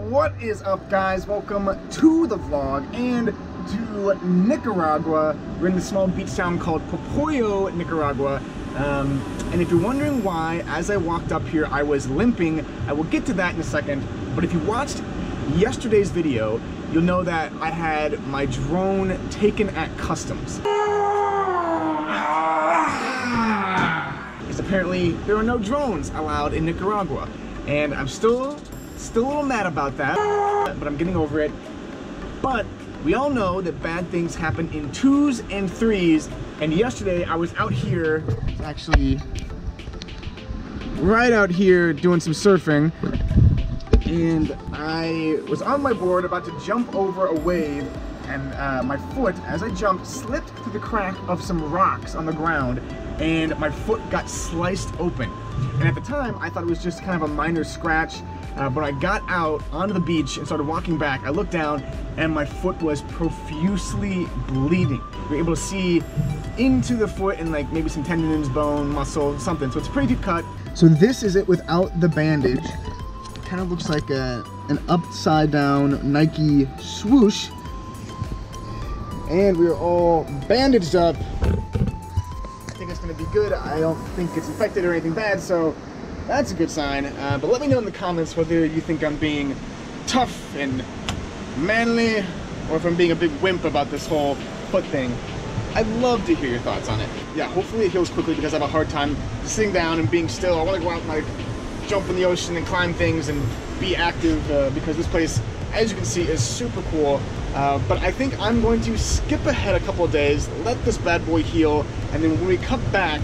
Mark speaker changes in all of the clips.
Speaker 1: What is up, guys? Welcome to the vlog and to Nicaragua. We're in this small beach town called Popoyo, Nicaragua. And if you're wondering why, as I walked up here, I was limping, I will get to that in a second. But if you watched yesterday's video, you'll know that I had my drone taken at customs. Because apparently there are no drones allowed in Nicaragua. And I'm still a little mad about that, but I'm getting over it. But we all know that bad things happen in 2s and 3s, and yesterday I was out here, actually right out here doing some surfing, and I was on my board about to jump over a wave, and my foot, as I jumped, slipped through the crack of some rocks on the ground, and my foot got sliced open. And at the time, I thought it was just kind of a minor scratch. But I got out onto the beach and started walking back. I looked down and my foot was profusely bleeding. We were able to see into the foot and like maybe some tendons, bone, muscle, something. So it's a pretty deep cut. So this is it without the bandage. It kind of looks like an upside down Nike swoosh. And we're all bandaged up. I think it's gonna be good. I don't think it's infected or anything bad, so that's a good sign. But let me know in the comments whether you think I'm being tough and manly or if I'm being a big wimp about this whole foot thing. I'd love to hear your thoughts on it. Yeah, hopefully it heals quickly because I have a hard time sitting down and being still. I want to go out and like jump in the ocean and climb things and be active because this place, as you can see, is super cool. But I think I'm going to skip ahead a couple of days, let this bad boy heal, and then when we come back,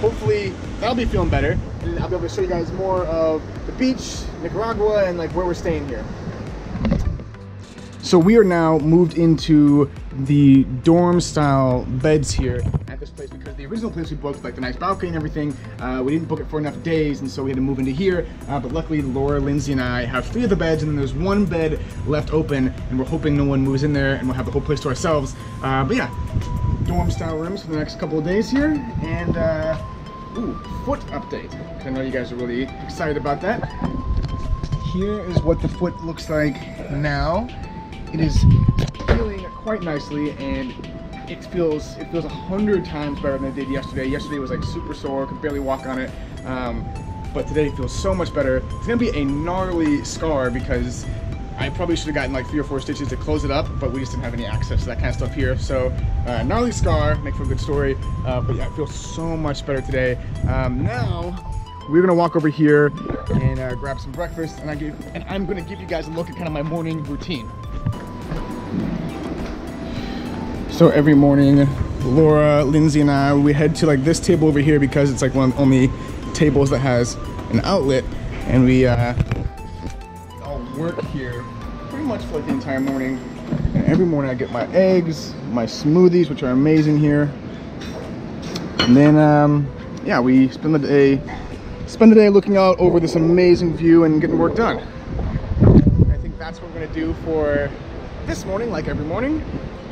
Speaker 1: hopefully I'll be feeling better, and I'll be able to show you guys more of the beach, Nicaragua, and like where we're staying here. So we are now moved into the dorm style beds here at this place because the original place we booked, like the nice balcony and everything, we didn't book it for enough days, and so we had to move into here. But luckily Laura, Lindsay, and I have 3 of the beds, and then there's 1 bed left open, and we're hoping no one moves in there and we'll have the whole place to ourselves. But yeah, dorm style rooms for the next couple of days here, and ooh, foot update. I know you guys are really excited about that. Here is what the foot looks like now. It is healing quite nicely, and it feels 100 times better than it did yesterday. Yesterday was like super sore, could barely walk on it. But today it feels so much better. It's gonna be a gnarly scar because I probably should have gotten like 3 or 4 stitches to close it up, but we just didn't have any access to that kind of stuff here. So gnarly scar, make for a good story. But yeah, it feels so much better today. Now we're gonna walk over here and grab some breakfast, and I'm gonna give you guys a look at kind of my morning routine. So every morning, Laura, Lindsay, and I, we head to like this table over here because it's like one of the only tables that has an outlet, and we all work here pretty much for like the entire morning. And every morning I get my eggs, my smoothies, which are amazing here, and then yeah, we spend the day looking out over this amazing view and getting work done. I think that's what we're gonna do for this morning, like every morning,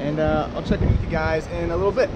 Speaker 1: and I'll check in with you guys in a little bit.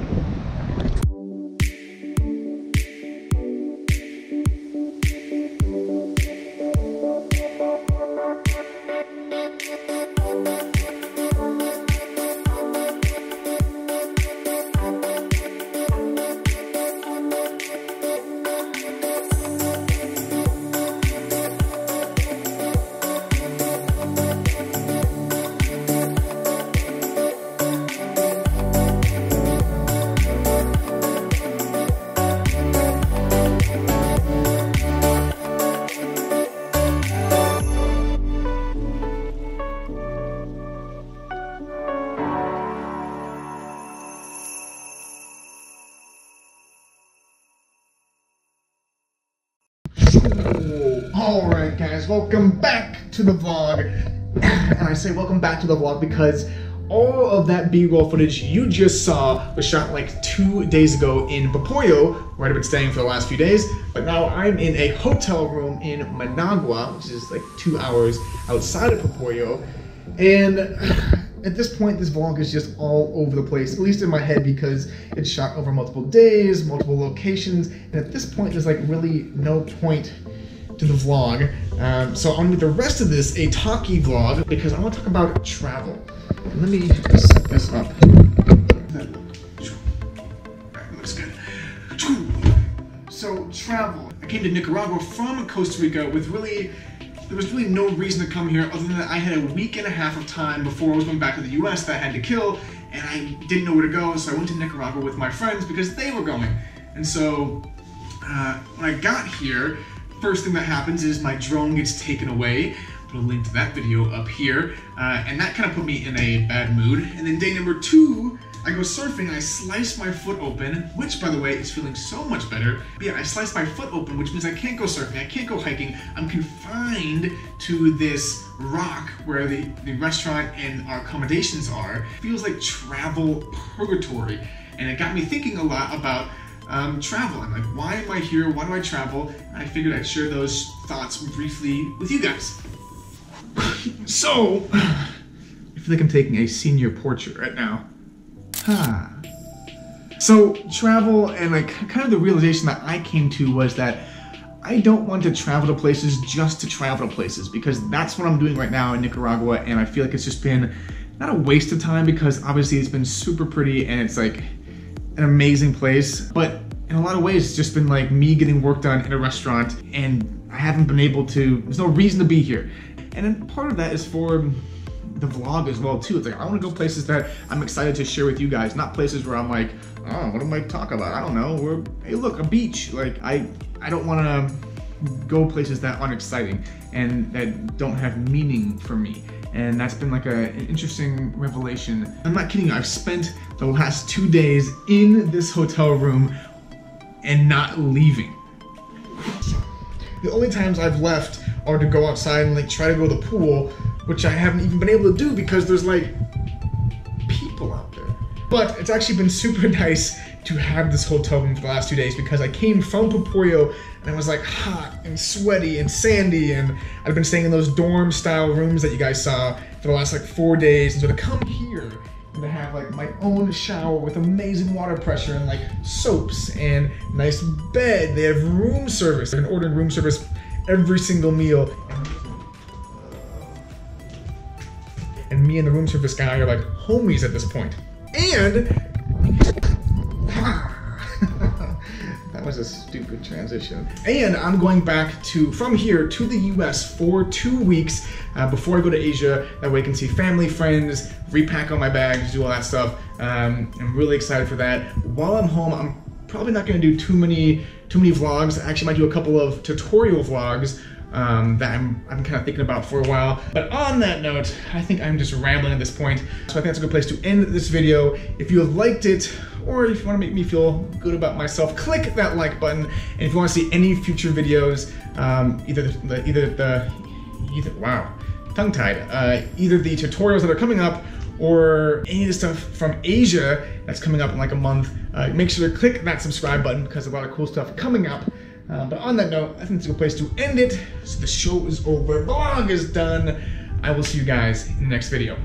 Speaker 1: Alright guys, welcome back to the vlog. And I say welcome back to the vlog because all of that B-roll footage you just saw was shot like 2 days ago in Popoyo, where I've been staying for the last few days. But now I'm in a hotel room in Managua, which is like 2 hours outside of Popoyo. And at this point, this vlog is just all over the place, at least in my head, because it's shot over multiple days, multiple locations. And at this point, there's like really no point to the vlog. So I'm gonna make the rest of this a talkie vlog because I want to talk about travel. Let me set this up. That looks good. So travel. I came to Nicaragua from Costa Rica with there was really no reason to come here other than that I had a week and a half of time before I was going back to the US that I had to kill, and I didn't know where to go, so I went to Nicaragua with my friends because they were going. And so when I got here, first thing that happens is my drone gets taken away. Put a link to that video up here, and that kind of put me in a bad mood. And then day number 2, I go surfing and I slice my foot open, which by the way is feeling so much better. But yeah, I sliced my foot open, which means I can't go surfing, I can't go hiking. I'm confined to this rock where the restaurant and our accommodations are. It feels like travel purgatory. And it got me thinking a lot about travel. I'm like, why am I here? Why do I travel? And I figured I'd share those thoughts briefly with you guys. So, I feel like I'm taking a senior portrait right now. So travel, and like kind of the realization that I came to was that I don't want to travel to places just to travel to places, because that's what I'm doing right now in Nicaragua, and I feel like it's just been not a waste of time because obviously it's been super pretty and it's like an amazing place, but in a lot of ways it's just been like me getting work done in a restaurant and I haven't been able to, there's no reason to be here. And then part of that is for the vlog as well too. It's like I want to go places that I'm excited to share with you guys, not places where I'm like, oh, what am I talk about? I don't know. Hey, look, a beach. Like I don't want to go places that aren't exciting and that don't have meaning for me. And that's been like an interesting revelation. I'm not kidding you. I've spent the last 2 days in this hotel room and not leaving. The only times I've left are to go outside and like try to go to the pool, which I haven't even been able to do because there's like people out there. But it's actually been super nice to have this hotel room for the last 2 days because I came from Popoyo and I was like hot and sweaty and sandy, and I've been staying in those dorm style rooms that you guys saw for the last like 4 days. And so to come here and to have like my own shower with amazing water pressure and like soaps and nice bed. They have room service. I've been ordering room service every single meal. And me and the room service guy are like homies at this point. And that was a stupid transition. And I'm going back from here to the US for 2 weeks before I go to Asia. That way I can see family, friends, repack all my bags, do all that stuff. I'm really excited for that. While I'm home, I'm probably not gonna do too many vlogs. I actually might do a couple of tutorial vlogs that I'm kind of thinking about for a while. But on that note, I think I'm just rambling at this point. So I think that's a good place to end this video. If you have liked it, or if you want to make me feel good about myself, click that like button. And if you want to see any future videos, wow, tongue-tied, either the tutorials that are coming up or any of the stuff from Asia that's coming up in like a month, make sure to click that subscribe button because there's a lot of cool stuff coming up. But on that note, I think it's a good place to end it. So the show is over, vlog is done. I will see you guys in the next video.